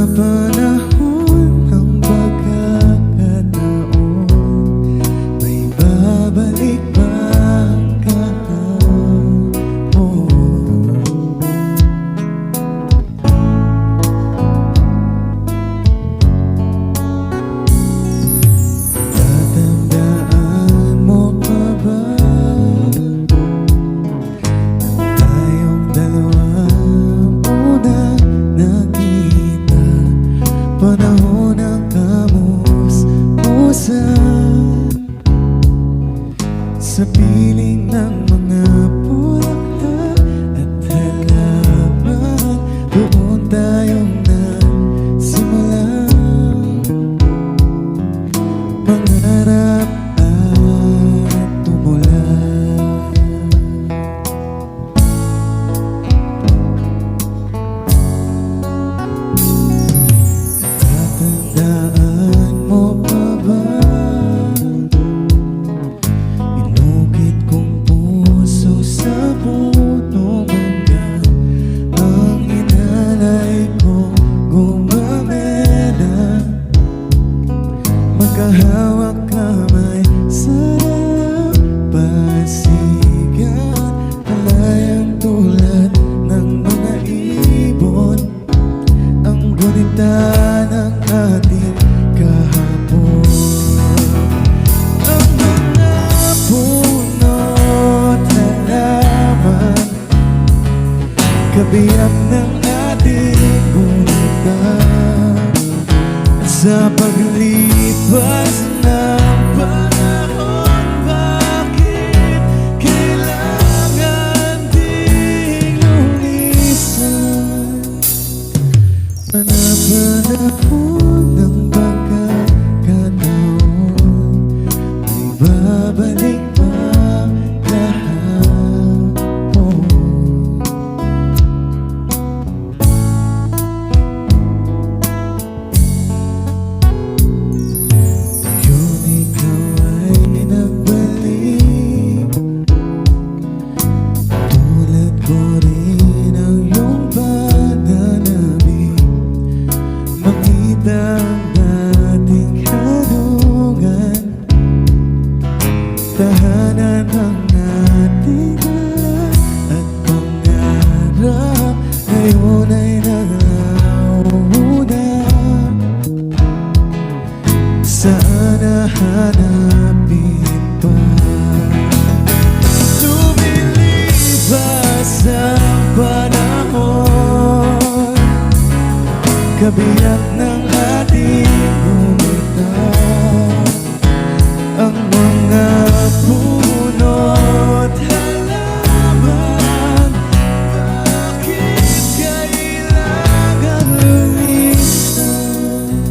Panapanahon ng pagkakataon, may babalik ba kahapon? Tatandaan mo pa ba nang tayong dalawang unang nakita? Panahon ng kamus-musan sa piling ng mga bulaklak at halaman. Doon tayong nagsimula mangarap at tumulad. Tatandaan mo pa ba? Inukit kong puso sa punong mangga, ang inalay kong gumamela. Magkahawak kamay sa dalampasigan, malayang tulad ng mga ibon, ang gunita ng ating kahapon. Ang mga puno't halaman, kabiyak ng ating gunita. Sa paglipas ng panahon, bakit kailangan ding lumisan? Panapanahon ng pagkakataon, may babalik ba kahapon? Ngayon ikaw ay nagbalik, tulad ko rin ang iyong pananabik. Makita ang dating hanungan, tahanan ang ating lahat at pangarap, ngayon ay nangunguna. Saan nahanapin pa? Lumilipas ang panahon, kabiyak ng ating gunita. Ang mga puno't halaman, bakit kailangan lumisan?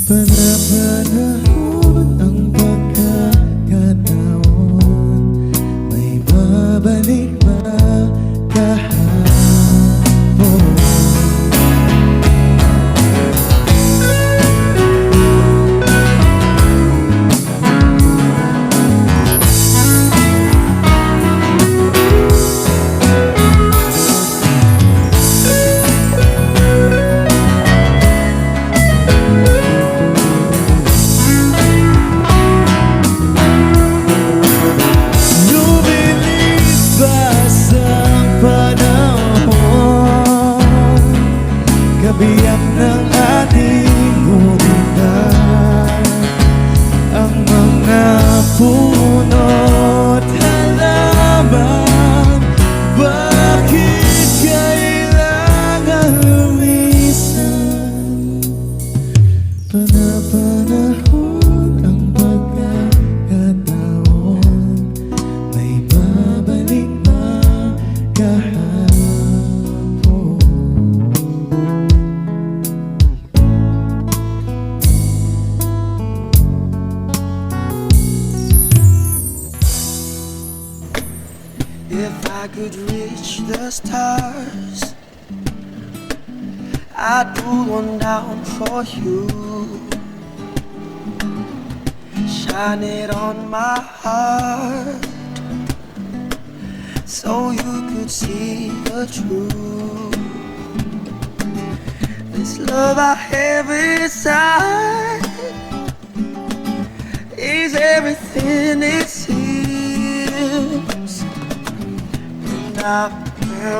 Panapanahon ang pagkakataon, may babalik ba kahapon? Lumilipas ang panahon, kabiyak ng ating gunita. Ang mga puno't halaman, bakit kailangan lumisan? Panapanahon ang pagkakataon, may babalik ba kahapon? If I could reach the stars, I'd pull one down for you, shine it on my heart, so you could see the truth. This love I have inside is everything it seems. And now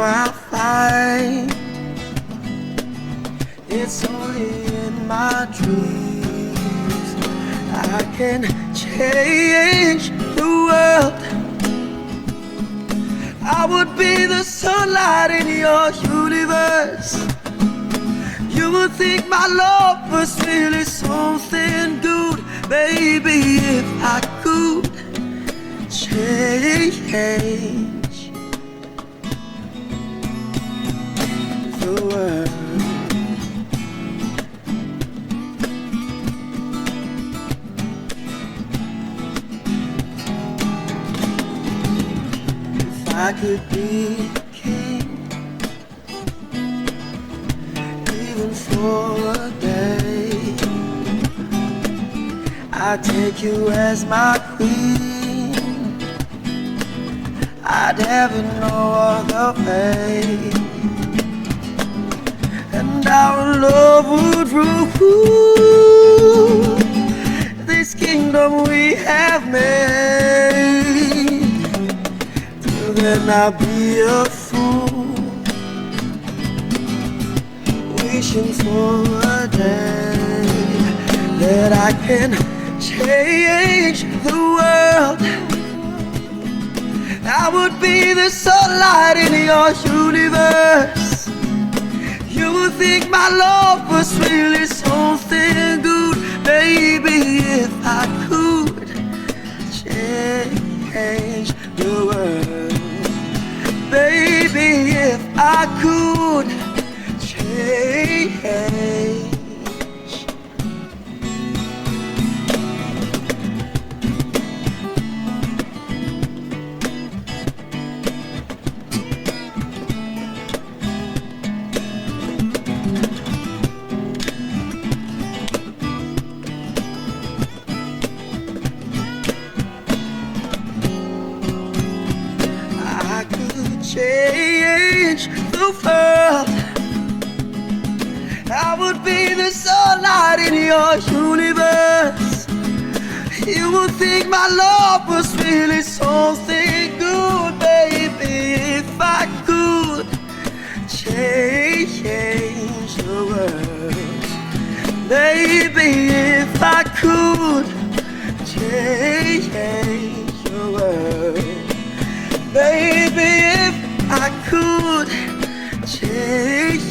I find it's only in my dreams I can change the world. I would be the sunlight in your universe. You would think my love was really something good, baby, if I could change the world. If I could be king, even for a day, I'd take you as my queen. I'd have it no other way, and our love would rule this kingdom we have made. Till then I'll be a fool, wishing for a day that I can change the world. I would be the sunlight in your universe. You would think my love was really something good, baby, if I could change the world. Baby, if I could change. I could change the world. I would be the sunlight in your universe. You would think my love was really something good, baby, if I could change the world. Baby, if I could change the world. Baby, if I could change